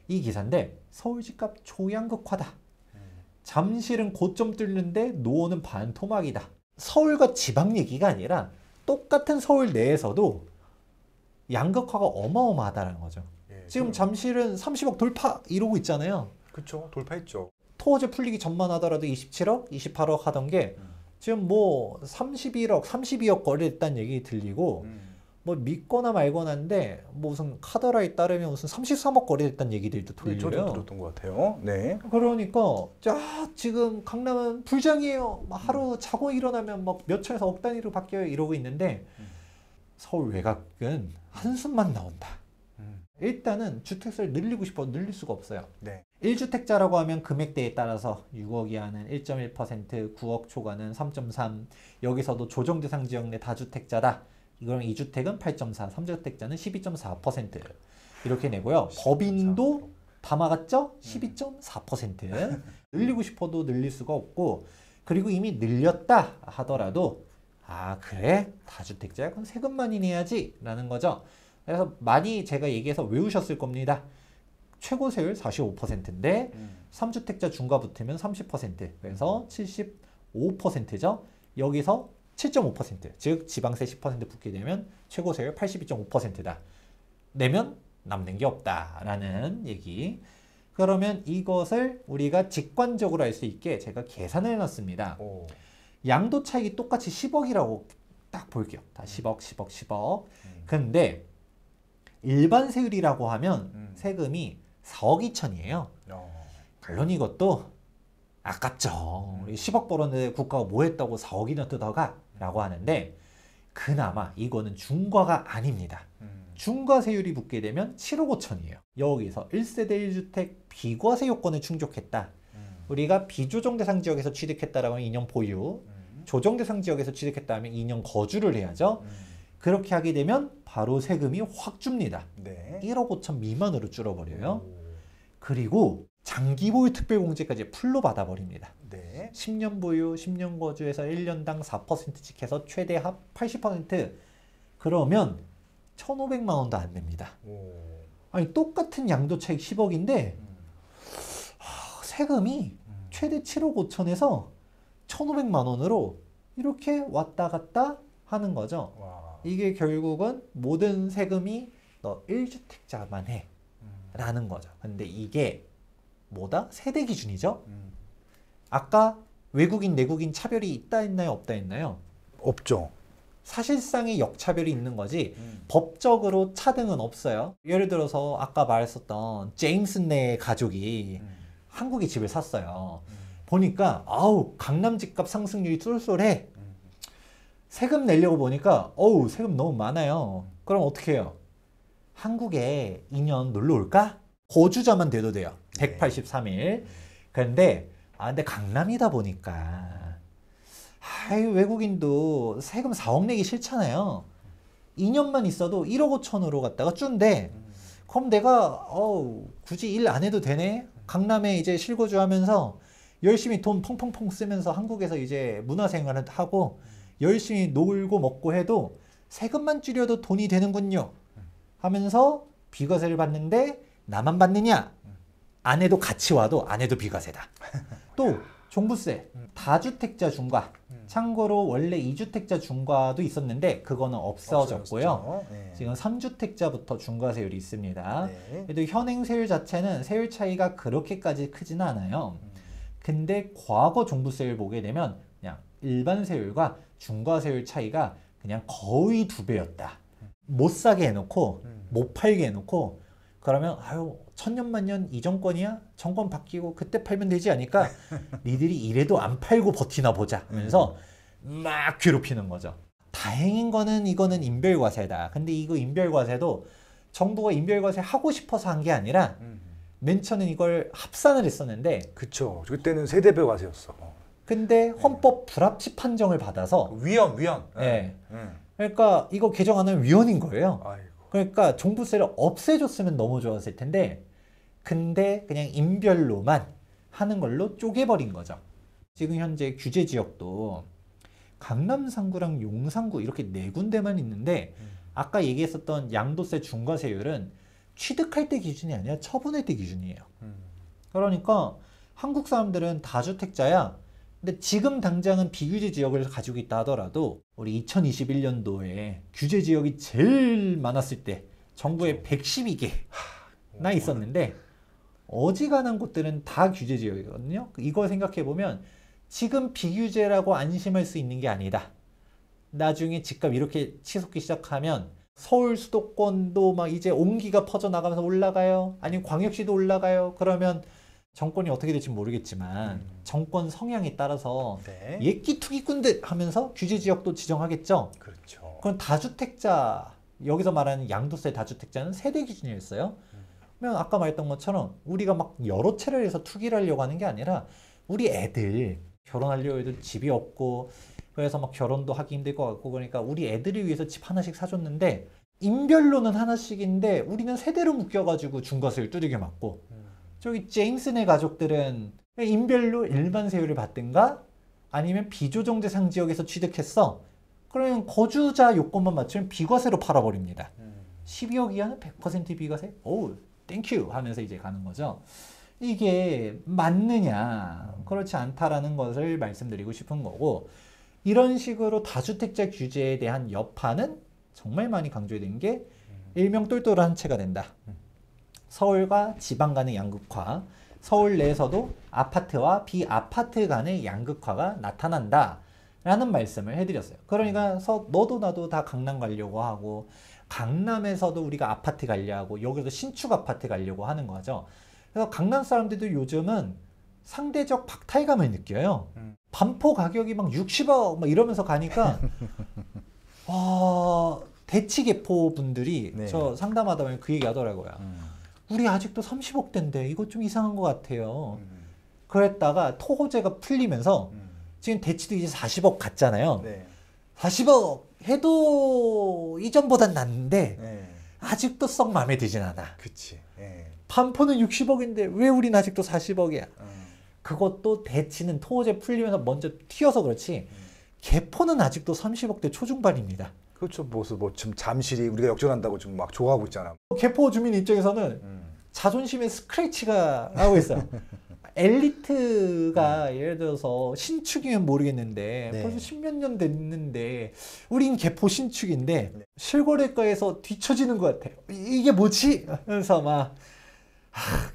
이 기사인데 서울 집값 초양극화다. 잠실은 고점 뚫는데 노원은 반토막이다. 서울과 지방 얘기가 아니라 똑같은 서울 내에서도 양극화가 어마어마하다는 거죠. 예, 지금 잠실은 30억 돌파 이러고 있잖아요. 그렇죠. 돌파했죠. 토호제 풀리기 전만 하더라도 27억, 28억 하던 게 지금 뭐 31억, 32억 거래됐다는 얘기 들리고 뭐 믿거나 말거나인데 뭐 무슨 카더라에 따르면 무슨 33억 거래됐다는 얘기들도 네, 저도 들려요. 들었던 것 같아요. 네. 그러니까 지금 강남은 불장이에요. 막 하루 자고 일어나면 막 몇 천에서 억 단위로 바뀌어요. 이러고 있는데 서울 외곽은 한숨만 나온다. 일단은 주택수를 늘리고 싶어도 늘릴 수가 없어요. 네. 1주택자라고 하면 금액대에 따라서 6억 이하는 1.1%, 9억 초과는 3.3, 여기서도 조정 대상 지역 내 다주택자다. 이거랑 2주택은 8.4, 3주택자는 12.4% 이렇게 내고요. 법인도 다 막았죠? 12.4%. 늘리고 싶어도 늘릴 수가 없고 그리고 이미 늘렸다 하더라도 그래? 다주택자야? 그럼 세금만이 내야지 라는 거죠. 그래서 많이 제가 얘기해서 외우셨을 겁니다. 최고 세율 45%인데 3주택자 중과 붙으면 30%, 그래서 75%죠. 여기서 7.5%, 즉 지방세 10% 붙게 되면 최고 세율 82.5%다. 내면 남는 게 없다라는 얘기. 그러면 이것을 우리가 직관적으로 알 수 있게 제가 계산을 해놨습니다. 오. 양도 차익이 똑같이 10억이라고 딱 볼게요. 다 10억, 10억, 10억. 근데 일반 세율이라고 하면 세금이 4억 2천이에요. 물론 이것도 아깝죠. 우리 10억 벌었는데 국가가 뭐 했다고 4억이나 뜯어가? 라고 하는데 그나마 이거는 중과가 아닙니다. 중과세율이 붙게 되면 7억 5천이에요. 여기서 1세대 1주택 비과세 요건을 충족했다. 우리가 비조정대상 지역에서 취득했다라고 하면 2년 보유, 조정대상 지역에서 취득했다 하면 2년 거주를 해야죠. 그렇게 하게 되면 바로 세금이 확 줍니다. 네. 1억 5천 미만으로 줄어버려요. 그리고 장기 보유 특별공제까지 풀로 받아버립니다. 네. 10년 보유, 10년 거주에서 1년당 4%씩 해서 최대 합 80%. 그러면 1,500만 원도 안 냅니다. 오. 아니 똑같은 양도 차익 10억인데 세금이 최대 7억 5천에서 1,500만 원으로 이렇게 왔다 갔다 하는 거죠. 와. 이게 결국은 모든 세금이 너 1주택자만 해 라는 거죠. 근데 이게 뭐다? 세대 기준이죠. 아까 외국인 내국인 차별이 있다 했나요? 없다 했나요? 없죠. 사실상의 역차별이 있는 거지 법적으로 차등은 없어요. 예를 들어서 아까 말했었던 제임스 네 가족이 한국에 집을 샀어요. 보니까 아우 강남 집값 상승률이 쏠쏠해. 세금 내려고 보니까 어우 세금 너무 많아요. 그럼 어떻게 해요? 한국에 2년 놀러 올까? 거주자만 돼도 돼요. 183일. 근데 강남이다 보니까 외국인도 세금 4억 내기 싫잖아요. 2년만 있어도 1억 5천으로 갖다가 준대. 그럼 내가 굳이 일 안 해도 되네. 강남에 이제 실거주하면서 열심히 돈 펑펑펑 쓰면서 한국에서 이제 문화생활을 하고 열심히 놀고 먹고 해도 세금만 줄여도 돈이 되는군요 하면서 비과세를 받는데 나만 받느냐? 아내도 같이 와도 아내도 비과세다. 또 종부세, 다주택자 중과. 참고로 원래 2주택자 중과도 있었는데 그거는 없어졌고요. 네. 지금 3주택자부터 중과세율이 있습니다. 네. 그래도 현행 세율 자체는 세율 차이가 그렇게까지 크지는 않아요. 근데 과거 종부세를 보게 되면 그냥 일반 세율과 중과세율 차이가 그냥 거의 2배였다. 못 사게 해놓고 못 팔게 해놓고 그러면 천년만년 이 정권이야? 정권 바뀌고 그때 팔면 되지 않을까? 니들이 이래도 안 팔고 버티나 보자 하면서 막 괴롭히는 거죠. 다행인 거는 이거는 인별과세다. 근데 이거 인별과세도 정부가 인별과세 하고 싶어서 한 게 아니라 맨 처음엔 이걸 합산을 했었는데 그쵸. 그때는 세대별 과세였어. 근데 헌법 불합치 판정을 받아서 위헌. 네. 그러니까 이거 개정 안 하면 위헌인 거예요. 아이고. 그러니까 종부세를 없애줬으면 너무 좋았을 텐데 근데 그냥 인별로만 하는 걸로 쪼개버린 거죠. 지금 현재 규제 지역도 강남 3구랑 용산구 이렇게 4군데만 있는데 아까 얘기했었던 양도세 중과세율은 취득할 때 기준이 아니라 처분할 때 기준이에요. 그러니까 한국 사람들은 다주택자야. 근데 지금 당장은 비규제 지역을 가지고 있다 하더라도 우리 2021년도에 규제 지역이 제일 많았을 때 전국에 112개나 있었는데 어지간한 곳들은 다 규제 지역이거든요. 이걸 생각해 보면 지금 비규제라고 안심할 수 있는 게 아니다. 나중에 집값 이렇게 치솟기 시작하면 서울 수도권도 막 이제 온기가 퍼져나가면서 올라가요. 아니면 광역시도 올라가요. 그러면 정권이 어떻게 될지 모르겠지만 정권 성향에 따라서 네. 예끼투기꾼들 하면서 규제 지역도 지정하겠죠. 그렇죠. 그럼 다주택자, 여기서 말하는 양도세 다주택자는 세대 기준이었어요. 그러면 아까 말했던 것처럼 우리가 막 여러 채를 해서 투기를 하려고 하는 게 아니라 우리 애들 결혼하려고 해도 집이 없고 그래서 막 결혼도 하기 힘들 것 같고 그러니까 우리 애들을 위해서 집 하나씩 사줬는데 인별로는 하나씩인데 우리는 세대로 묶여가지고 중과세율 두들겨 맞고 저기 제임스네 가족들은 인별로 일반 세율을 받든가 아니면 비조정대상 지역에서 취득했어. 그러면 거주자 요건만 맞추면 비과세로 팔아버립니다. 12억 이하는 100% 비과세? 오우 땡큐 하면서 이제 가는 거죠. 이게 맞느냐? 그렇지 않다라는 것을 말씀드리고 싶은 거고, 이런 식으로 다주택자 규제에 대한 여파는 정말 많이 강조된 게 일명 똘똘한 한 채가 된다. 서울과 지방 간의 양극화, 서울 내에서도 아파트와 비아파트 간의 양극화가 나타난다 라는 말씀을 해드렸어요. 그러니까 너도 나도 다 강남 가려고 하고, 강남에서도 우리가 아파트 가려고, 여기도 신축 아파트 가려고 하는 거죠. 그래서 강남 사람들도 요즘은 상대적 박탈감을 느껴요. 반포 가격이 막 60억 막 이러면서 가니까 대치개포 분들이 네. 저 상담하다 보면 그 얘기 하더라고요. 우리 아직도 30억대인데 이거 좀 이상한 것 같아요. 그랬다가 토호제가 풀리면서 지금 대치도 이제 40억 갔잖아요. 네. 40억 해도 이전보단 낫는데 네. 아직도 썩 마음에 들진 않아. 그치. 네. 반포는 60억인데 왜 우린 아직도 40억이야? 그것도 대치는 토호제 풀리면서 먼저 튀어서 그렇지 개포는 아직도 30억대 초중반입니다. 그렇죠. 뭐 지금 잠실이 우리가 역전한다고 지금 막 좋아하고 있잖아. 개포 주민 입장에서는 자존심에 스크래치가 하고 있어요. 엘리트가 예를 들어서 신축이면 모르겠는데 네. 벌써 10몇 년 됐는데 우린 개포 신축인데 실거래가에서 뒤처지는 것 같아요. 이게 뭐지? 하면서 막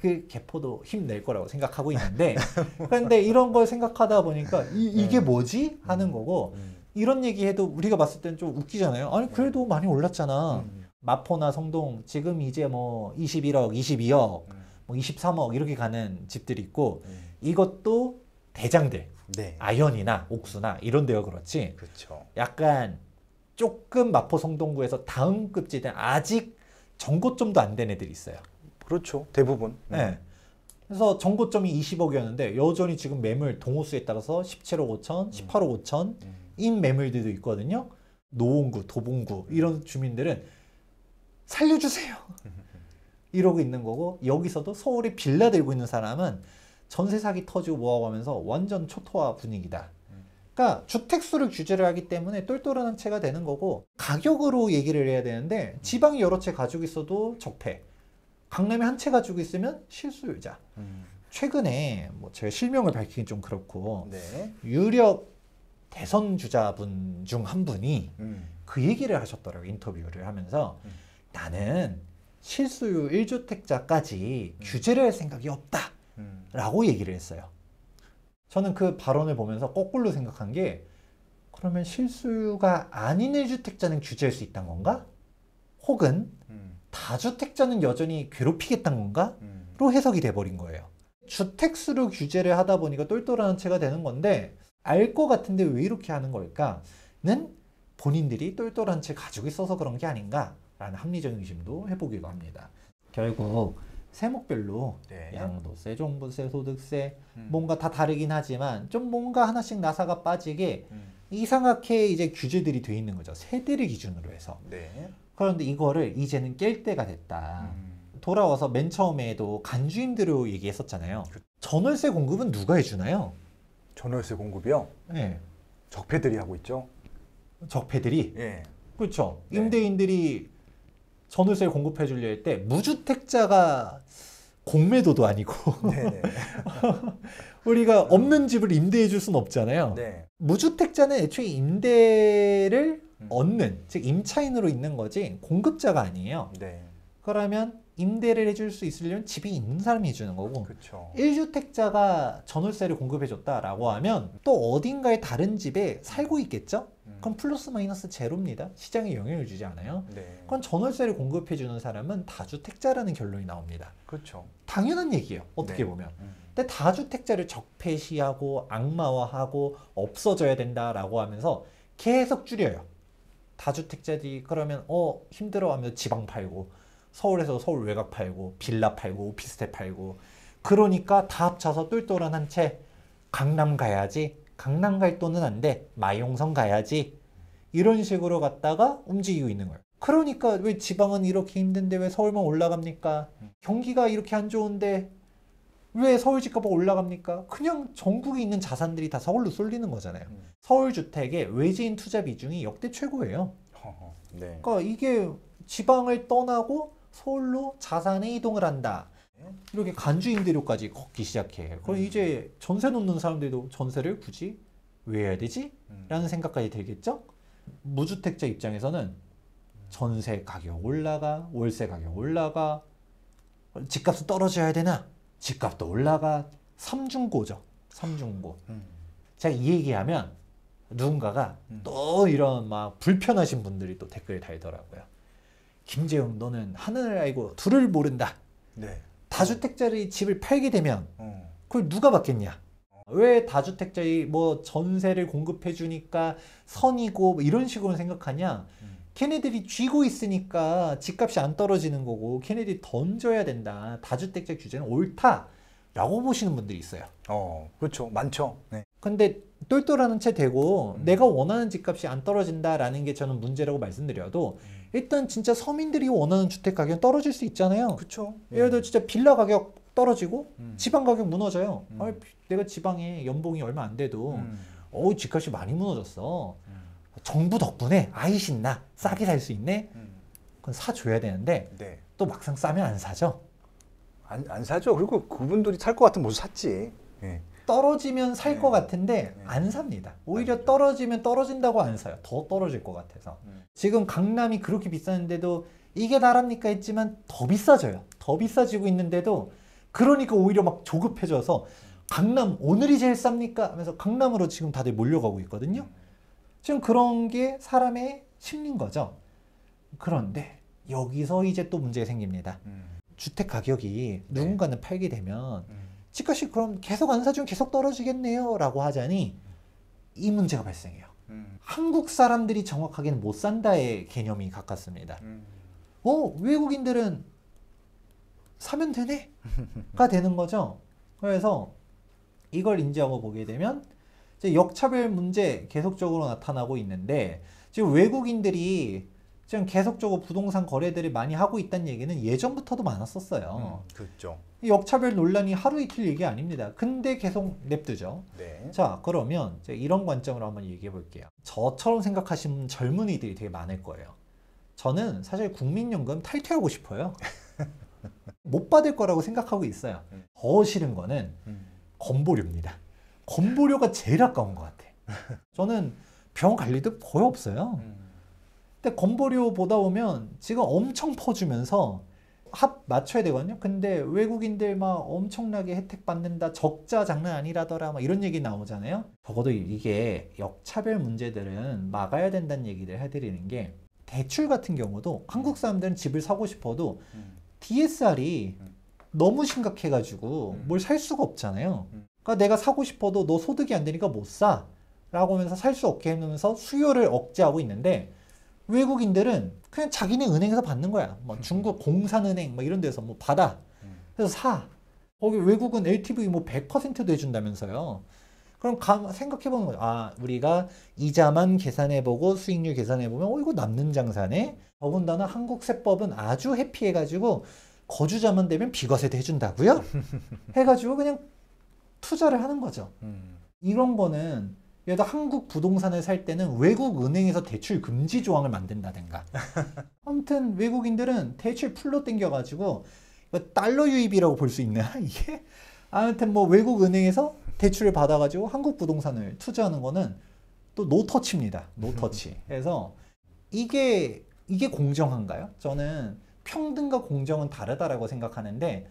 그 개포도 힘낼 거라고 생각하고 있는데 그런데 이런 걸 생각하다 보니까 이게 뭐지? 하는 거고 이런 얘기해도 우리가 봤을 때는 좀 웃기잖아요. 아니 그래도 많이 올랐잖아. 마포나 성동 지금 이제 뭐 21억, 22억, 뭐 23억 이렇게 가는 집들이 있고 이것도 대장들, 네. 아현이나 옥수나 이런 데가 그렇지. 그렇죠. 약간 조금 마포 성동구에서 다음 급지대 아직 전고점도 안 된 애들이 있어요. 그렇죠. 대부분. 네. 그래서 전고점이 20억이었는데 여전히 지금 매물 동호수에 따라서 17억 5천, 18억 5천 인 매물들도 있거든요. 노원구, 도봉구 이런 주민들은 살려주세요. 이러고 있는 거고 여기서도 서울에 빌라 들고 있는 사람은 전세 사기 터지고 뭐하고 하면서 완전 초토화 분위기다. 그러니까 주택수를 규제를 하기 때문에 똘똘한 한 채가 되는 거고 가격으로 얘기를 해야 되는데 지방이 여러 채 가지고 있어도 적폐. 강남에 한 채 가지고 있으면 실수요자. 최근에 뭐 제가 실명을 밝히긴 좀 그렇고 네. 유력 대선 주자분 중 한 분이 그 얘기를 하셨더라고요. 인터뷰를 하면서 나는 실수요 1주택자까지 규제를 할 생각이 없다 라고 얘기를 했어요. 저는 그 발언을 보면서 거꾸로 생각한 게 그러면 실수요가 아닌 1주택자는 규제할 수 있다는 건가? 혹은 다주택자는 여전히 괴롭히겠다는 건가? 로 해석이 돼버린 거예요. 주택수로 규제를 하다 보니까 똘똘한 채가 되는 건데 알 것 같은데 왜 이렇게 하는 걸까는 본인들이 똘똘한 채 가지고 있어서 그런 게 아닌가라는 합리적인 의심도 해보기도 합니다. 결국 세목별로 네. 양도세, 종부세, 소득세 뭔가 다 다르긴 하지만 좀 뭔가 하나씩 나사가 빠지게 이상하게 이제 규제들이 돼 있는 거죠. 세대를 기준으로 해서. 네. 그런데 이거를 이제는 깰 때가 됐다. 돌아와서 맨 처음에도 간주임대로 얘기했었잖아요. 전월세 공급은 누가 해주나요? 전월세 공급이요. 네. 적폐들이 하고 있죠. 적폐들이. 예. 그렇죠. 네. 임대인들이 전월세를 공급해 주려 할 때 무주택자가 공매도도 아니고 네네. 우리가 없는 집을 임대해 줄 수는 없잖아요. 네. 무주택자는 애초에 임대를 얻는, 즉 임차인으로 있는 거지 공급자가 아니에요. 네. 그러면 임대를 해줄 수 있으려면 집이 있는 사람이 해주는 거고 그렇죠. 1주택자가 전월세를 공급해줬다라고 하면 또 어딘가의 다른 집에 살고 있겠죠? 그럼 플러스 마이너스 제로입니다. 시장에 영향을 주지 않아요. 네. 그건 전월세를 공급해주는 사람은 다주택자라는 결론이 나옵니다. 그렇죠. 당연한 얘기예요. 어떻게 네. 보면. 근데 다주택자를 적폐시하고 악마화하고 없어져야 된다라고 하면서 계속 줄여요. 다주택자들이 그러면 힘들어 하면서 지방 팔고 서울에서 서울 외곽 팔고 빌라 팔고 오피스텔 팔고 그러니까 다 합쳐서 똘똘한 한 채 강남 가야지 강남 갈 돈은 안 돼 마용성 가야지 이런 식으로 갔다가 움직이고 있는 거예요. 그러니까 왜 지방은 이렇게 힘든데 왜 서울만 올라갑니까? 경기가 이렇게 안 좋은데 왜 서울 집값이 올라갑니까? 그냥 전국에 있는 자산들이 다 서울로 쏠리는 거잖아요. 서울 주택의 외지인 투자 비중이 역대 최고예요. 네. 그러니까 이게 지방을 떠나고 서울로 자산의 이동을 한다. 이렇게 간주 임대료까지 걷기 시작해. 그럼 이제 전세 놓는 사람들도 전세를 굳이 왜 해야 되지? 라는 생각까지 들겠죠? 무주택자 입장에서는 전세 가격 올라가, 월세 가격 올라가, 집값도 떨어져야 되나? 집값도 올라가. 삼중고죠. 삼중고. 제가 이 얘기하면 누군가가 또 이런 막 불편하신 분들이 또 댓글 달더라고요. 김재웅, 너는 하늘을 알고 둘을 모른다. 네. 다주택자의 집을 팔게 되면 그걸 누가 받겠냐? 왜 다주택자의 뭐 전세를 공급해 주니까 선이고 뭐 이런 식으로 생각하냐? 걔네들이 쥐고 있으니까 집값이 안 떨어지는 거고 걔네들이 던져야 된다. 다주택자 규제는 옳다라고 보시는 분들이 있어요. 그렇죠. 많죠. 네. 근데 똘똘하는 채 되고 내가 원하는 집값이 안 떨어진다라는 게 저는 문제라고 말씀드려도 일단 진짜 서민들이 원하는 주택 가격은 떨어질 수 있잖아요. 그렇죠. 예를 들어 진짜 빌라 가격 떨어지고 지방 가격 무너져요. 아니, 내가 지방에 연봉이 얼마 안 돼도 집값이 많이 무너졌어. 정부 덕분에 아이 신나 싸게 살 수 있네. 그건 사줘야 되는데 네. 또 막상 싸면 안 사죠. 안 사죠. 그리고 그분들이 살 것 같으면 못 샀지. 네. 떨어지면 살 것 같은데 네. 안 삽니다. 오히려 떨어지면 떨어진다고 안 사요. 더 떨어질 것 같아서. 지금 강남이 그렇게 비쌌는데도 이게 나랍니까 했지만 더 비싸져요. 더 비싸지고 있는데도 그러니까 오히려 막 조급해져서 강남 오늘이 제일 쌉니까? 하면서 강남으로 지금 다들 몰려가고 있거든요. 지금 그런 게 사람의 심리인 거죠. 그런데 여기서 이제 또 문제가 생깁니다. 주택 가격이 누군가는 팔게 되면 집값이 그럼 계속 안 사주면 계속 떨어지겠네요 라고 하자니 이 문제가 발생해요. 한국 사람들이 정확하게는 못 산다의 개념이 가깝습니다. 외국인들은 사면 되네? 가 되는 거죠. 그래서 이걸 인지하고 보게 되면 이제 역차별 문제 계속적으로 나타나고 있는데 지금 외국인들이 지금 계속적으로 부동산 거래들을 많이 하고 있다는 얘기는 예전부터도 많았었어요. 그렇죠. 역차별 논란이 하루 이틀 얘기 아닙니다. 근데 계속 냅두죠. 네. 자, 그러면 제가 이런 관점으로 한번 얘기해 볼게요. 저처럼 생각하시는 젊은이들이 되게 많을 거예요. 저는 사실 국민연금 탈퇴하고 싶어요. 못 받을 거라고 생각하고 있어요. 더 싫은 거는 건보료입니다. 건보료가 제일 아까운 것 같아. 저는 병원 갈 일도 거의 없어요. 근데 건보료 보다 보면 지금 엄청 퍼주면서 합 맞춰야 되거든요. 근데 외국인들 막 엄청나게 혜택 받는다, 적자 장난 아니라더라, 막 이런 얘기 나오잖아요. 적어도 이게 역차별 문제들은 막아야 된다는 얘기를 해드리는 게 대출 같은 경우도 한국 사람들은 집을 사고 싶어도 DSR이 너무 심각해가지고 뭘 살 수가 없잖아요. 그러니까 내가 사고 싶어도 너 소득이 안 되니까 못 사 라고 하면서 살 수 없게 하면서 수요를 억제하고 있는데 외국인들은 그냥 자기네 은행에서 받는 거야. 뭐 중국 공산은행 뭐 이런 데서 뭐 받아. 그래서 사. 거기 외국은 LTV 뭐 100%도 해준다면서요. 그럼 생각해보는 거죠. 아, 우리가 이자만 계산해보고 수익률 계산해보면 이거 남는 장사네. 더군다나 한국 세법은 아주 해피해가지고 거주자만 되면 비과세도 해준다고요? 해가지고 그냥 투자를 하는 거죠. 이런 거는 예를 들어 한국 부동산을 살 때는 외국 은행에서 대출 금지 조항을 만든다든가. 아무튼 외국인들은 대출 풀로 땡겨가지고 달러 유입이라고 볼 수 있나 이게? 아무튼 뭐 외국 은행에서 대출을 받아가지고 한국 부동산을 투자하는 거는 또 노터치입니다. 노터치. 그래서 이게 공정한가요? 저는 평등과 공정은 다르다라고 생각하는데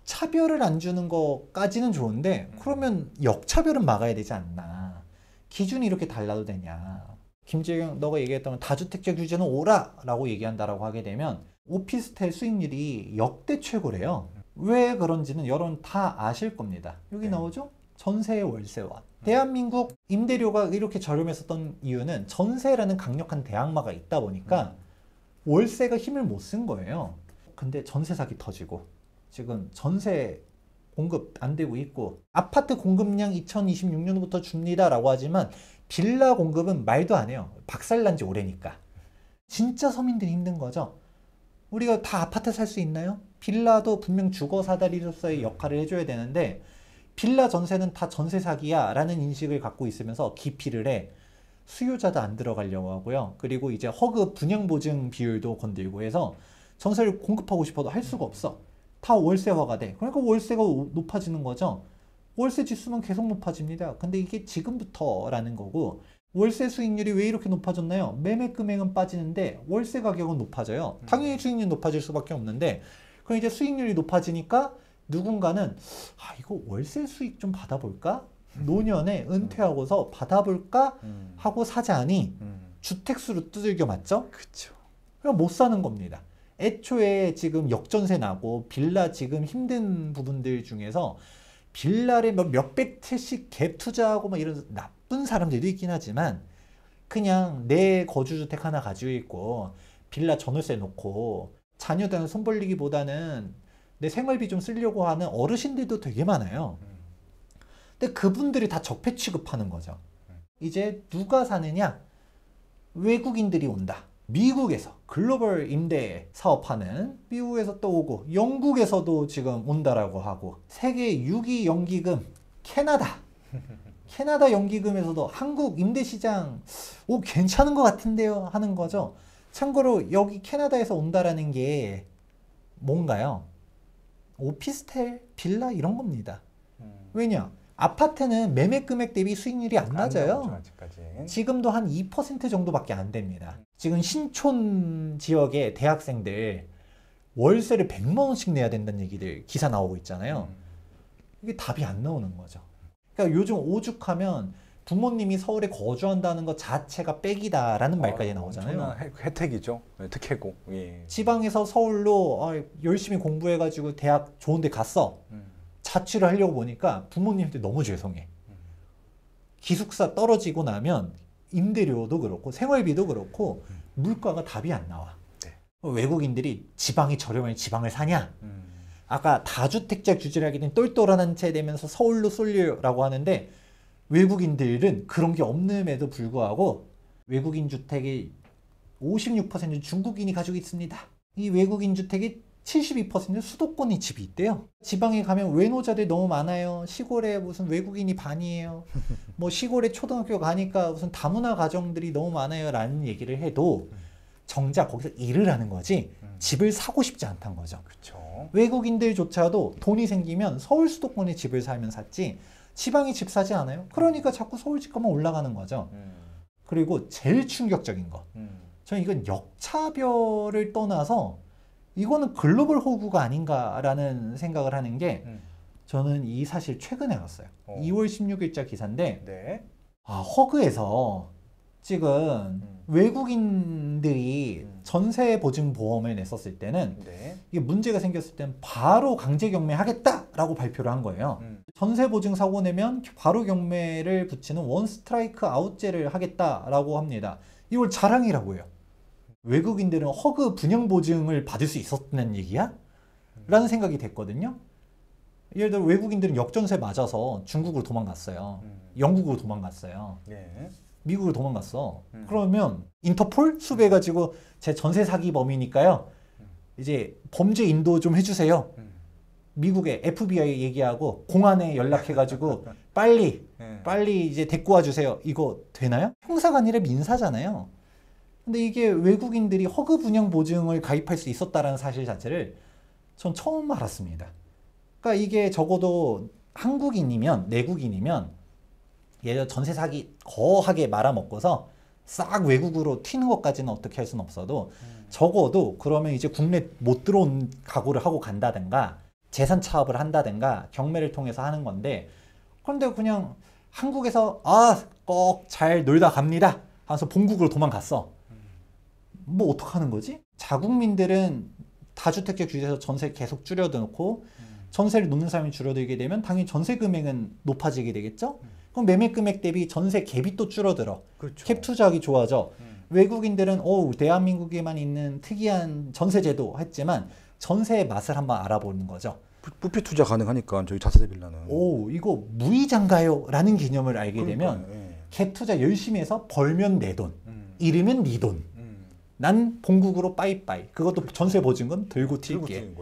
차별을 안 주는 것까지는 좋은데 그러면 역차별은 막아야 되지 않나. 기준이 이렇게 달라도 되냐. 김재경 너가 얘기했던 다주택자 규제는 오라 라고 얘기한다라고 하게 되면 오피스텔 수익률이 역대 최고래요. 왜 그런지는 여러분 다 아실 겁니다. 여기 나오죠? 전세 월세와. 대한민국 임대료가 이렇게 저렴했었던 이유는 전세라는 강력한 대항마가 있다 보니까 월세가 힘을 못 쓴 거예요. 근데 전세 사기 터지고 지금 전세 공급 안 되고 있고 아파트 공급량 2026년부터 줍니다라고 하지만 빌라 공급은 말도 안 해요. 박살난 지 오래니까. 진짜 서민들이 힘든 거죠. 우리가 다 아파트 살 수 있나요? 빌라도 분명 주거 사다리로서의 역할을 해줘야 되는데 빌라 전세는 다 전세 사기야 라는 인식을 갖고 있으면서 기피를 해. 수요자도 안 들어가려고 하고요. 그리고 이제 허그 분양 보증 비율도 건들고 해서 전세를 공급하고 싶어도 할 수가 없어. 다 월세화가 돼. 그러니까 월세가 높아지는 거죠. 월세 지수는 계속 높아집니다. 근데 이게 지금부터라는 거고, 월세 수익률이 왜 이렇게 높아졌나요? 매매 금액은 빠지는데 월세 가격은 높아져요. 당연히 수익률이 높아질 수밖에 없는데, 그럼 이제 수익률이 높아지니까 누군가는 이거 월세 수익 좀 받아볼까? 노년에 은퇴하고서 받아볼까? 하고 사자니 주택수로 두들겨 맞죠? 그렇죠. 그럼 못 사는 겁니다. 애초에 지금 역전세 나고 빌라 지금 힘든 부분들 중에서 빌라를 몇백 채씩 갭 투자하고 막 이런 나쁜 사람들도 있긴 하지만, 그냥 내 거주주택 하나 가지고 있고 빌라 전월세 놓고 자녀들은 손 벌리기보다는 내 생활비 좀 쓰려고 하는 어르신들도 되게 많아요. 근데 그분들이 다 적폐 취급하는 거죠. 이제 누가 사느냐? 외국인들이 온다. 미국에서 글로벌 임대 사업하는 미국에서 또 오고, 영국에서도 지금 온다라고 하고, 세계 6위 연기금 캐나다 연기금에서도 한국 임대시장 괜찮은 것 같은데요 하는 거죠. 참고로 여기 캐나다에서 온다라는 게 뭔가요? 오피스텔, 빌라 이런 겁니다. 왜냐? 아파트는 매매 금액 대비 수익률이 안 낮아요. 아직까지. 지금도 한 2% 정도밖에 안 됩니다. 지금 신촌 지역의 대학생들 월세를 100만 원씩 내야 된다는 얘기들 기사 나오고 있잖아요. 이게 답이 안 나오는 거죠. 그러니까 요즘 오죽하면 부모님이 서울에 거주한다는 것 자체가 빽이다라는 말까지 나오잖아요. 엄청난 혜택이죠. 특혜고. 예. 지방에서 서울로 열심히 공부해가지고 대학 좋은 데 갔어. 자취를 하려고 보니까 부모님한테 너무 죄송해. 기숙사 떨어지고 나면 임대료도 그렇고 생활비도 그렇고 물가가 답이 안 나와. 네. 외국인들이 지방이 저렴하니 지방을 사냐? 아까 다주택자 규제를 하게 된 똘똘한 채 되면서 서울로 쏠려라고 하는데, 외국인들은 그런 게 없음에도 불구하고 외국인 주택의 56% 중국인이 가지고 있습니다. 이 외국인 주택이 72% 수도권에 집이 있대요. 지방에 가면 외노자들 너무 많아요. 시골에 무슨 외국인이 반이에요. 뭐 시골에 초등학교 가니까 무슨 다문화 가정들이 너무 많아요 라는 얘기를 해도 정작 거기서 일을 하는 거지 집을 사고 싶지 않다는 거죠. 그렇죠. 외국인들조차도 돈이 생기면 서울 수도권에 집을 살면 샀지 지방에 집 사지 않아요. 그러니까 자꾸 서울 집값만 올라가는 거죠. 그리고 제일 충격적인 거, 저는 이건 역차별을 떠나서 이거는 글로벌 호구가 아닌가라는 생각을 하는 게, 저는 이 사실 최근에 알았어요. 2월 16일자 기사인데, 네. 허그에서 지금 외국인들이 전세 보증 보험을 냈었을 때는 네. 이게 문제가 생겼을 때는 바로 강제 경매하겠다라고 발표를 한 거예요. 전세 보증 사고 내면 바로 경매를 붙이는 원 스트라이크 아웃제를 하겠다라고 합니다. 이걸 자랑이라고 해요. 외국인들은 허그 분양 보증을 받을 수 있었다는 얘기야? 라는 생각이 됐거든요. 예를 들어 외국인들은 역전세 맞아서 중국으로 도망갔어요. 영국으로 도망갔어요. 네. 미국으로 도망갔어. 그러면 인터폴 수배해가지고 제 전세 사기 범이니까요. 이제 범죄 인도 좀 해주세요. 미국의 FBI 얘기하고 공안에 연락해가지고 빨리 이제 데리고 와주세요. 이거 되나요? 형사가 아니라 민사잖아요. 근데 이게 외국인들이 허그 분양 보증을 가입할 수 있었다라는 사실 자체를 전 처음 알았습니다. 그러니까 이게 적어도 한국인이면, 내국인이면 예를 들어 전세 사기 거하게 말아먹고서 싹 외국으로 튀는 것까지는 어떻게 할 수는 없어도 적어도 그러면 이제 국내 못 들어온 각오를 하고 간다든가 재산 차업을 한다든가 경매를 통해서 하는 건데, 그런데 그냥 한국에서 꼭 잘 놀다 갑니다 하면서 본국으로 도망갔어. 뭐 어떡하는 거지? 자국민들은 다주택자 규제에서 전세 계속 줄여놓고 전세를 놓는 사람이 줄어들게 되면 당연히 전세 금액은 높아지게 되겠죠? 그럼 매매 금액 대비 전세 갭이 또 줄어들어. 그렇죠. 캡 투자하기 좋아져. 외국인들은 대한민국에만 있는 특이한 전세 제도 했지만 전세의 맛을 한번 알아보는 거죠. 부피 투자 가능하니까 저희 차세대 빌라는. 이거 무이자인가요? 라는 개념을 알게 되면 갭 투자 열심히 해서 벌면 내 돈, 잃으면 네 돈. 난 본국으로 빠이빠이. 그것도 그렇죠. 전세 보증금 들고 튈게.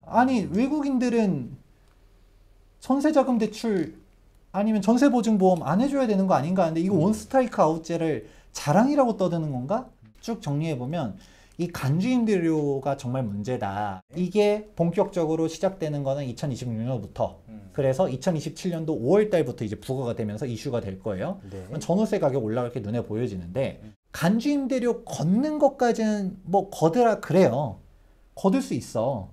아니 외국인들은 전세자금 대출 아니면 전세보증보험 안 해줘야 되는 거 아닌가 하는데 이거 원스트라이크 아웃제를 자랑이라고 떠드는 건가? 쭉 정리해보면 이 간주임대료가 정말 문제다. 이게 본격적으로 시작되는 거는 2026년부터 그래서 2027년도 5월 달부터 이제 부과가 되면서 이슈가 될 거예요. 네. 전월세 가격 올라갈 게 눈에 보여지는데 간주임대료 걷는 것까지는 뭐 거드라 그래요. 거둘 수 있어.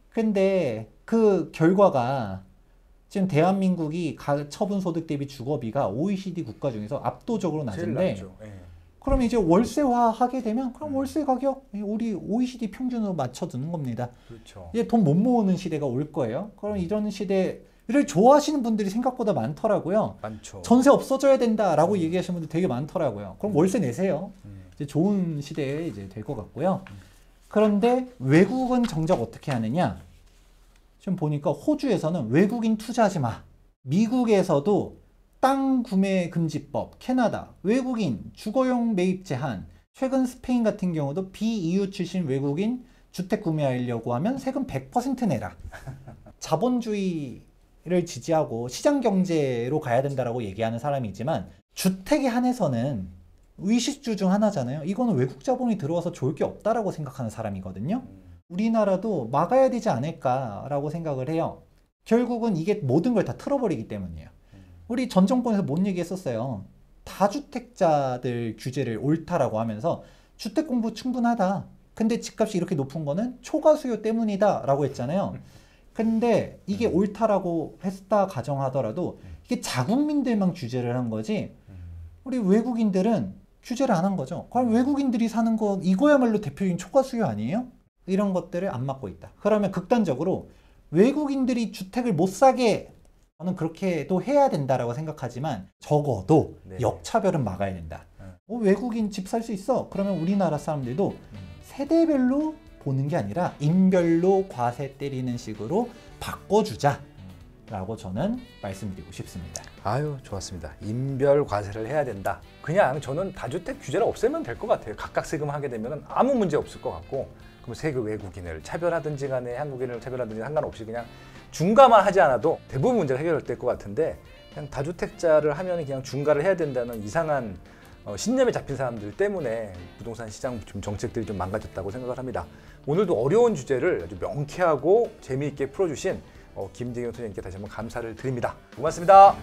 근데 그 결과가 지금 대한민국이 처분 소득 대비 주거비가 OECD 국가 중에서 압도적으로 제일 낮은데 낮죠. 예. 그럼 이제 월세화 하게 되면 그럼 월세 가격 우리 OECD 평균으로 맞춰두는 겁니다. 그렇죠. 이제 돈 못 모으는 시대가 올 거예요. 그럼 이런 시대를 좋아하시는 분들이 생각보다 많더라고요. 많죠. 전세 없어져야 된다라고 얘기하시는 분들 되게 많더라고요. 그럼 월세 내세요. 이제 좋은 시대에 이제 될 것 같고요. 그런데 외국은 정작 어떻게 하느냐? 지금 보니까 호주에서는 외국인 투자하지 마. 미국에서도 땅 구매 금지법, 캐나다, 외국인 주거용 매입 제한, 최근 스페인 같은 경우도 비EU 출신 외국인 주택 구매하려고 하면 세금 100% 내라. 자본주의를 지지하고 시장 경제로 가야 된다라고 얘기하는 사람이지만 주택에 한해서는 의식주 중 하나잖아요. 이거는 외국 자본이 들어와서 좋을 게 없다라고 생각하는 사람이거든요. 우리나라도 막아야 되지 않을까라고 생각을 해요. 결국은 이게 모든 걸 다 틀어버리기 때문이에요. 우리 전 정권에서 뭔 얘기했었어요. 다주택자들 규제를 옳다라고 하면서 주택 공부 충분하다. 근데 집값이 이렇게 높은 거는 초과 수요 때문이다 라고 했잖아요. 근데 이게 옳다라고 했다 가정하더라도 이게 자국민들만 규제를 한 거지 우리 외국인들은 규제를 안 한 거죠. 그럼 외국인들이 사는 거 이거야말로 대표적인 초과 수요 아니에요? 이런 것들을 안 막고 있다. 그러면 극단적으로 외국인들이 주택을 못 사게 저는 그렇게도 해야 된다라고 생각하지만 적어도 네. 역차별은 막아야 된다. 외국인 집 살 수 있어. 그러면 우리나라 사람들도 세대별로 보는 게 아니라 인별로 과세 때리는 식으로 바꿔주자 라고 저는 말씀드리고 싶습니다. 아유, 좋았습니다. 인별 과세를 해야 된다. 그냥 저는 다주택 규제를 없애면 될 것 같아요. 각각 세금하게 되면 아무 문제 없을 것 같고 그럼 세금 외국인을 차별하든지 간에 한국인을 차별하든지 상관없이 그냥 중과만 하지 않아도 대부분 문제가 해결될 것 같은데 그냥 다주택자를 하면 그냥 중과를 해야 된다는 이상한 신념에 잡힌 사람들 때문에 부동산 시장 좀 정책들이 좀 망가졌다고 생각을 합니다. 오늘도 어려운 주제를 아주 명쾌하고 재미있게 풀어주신 김대경 소장님께 다시 한번 감사를 드립니다. 고맙습니다.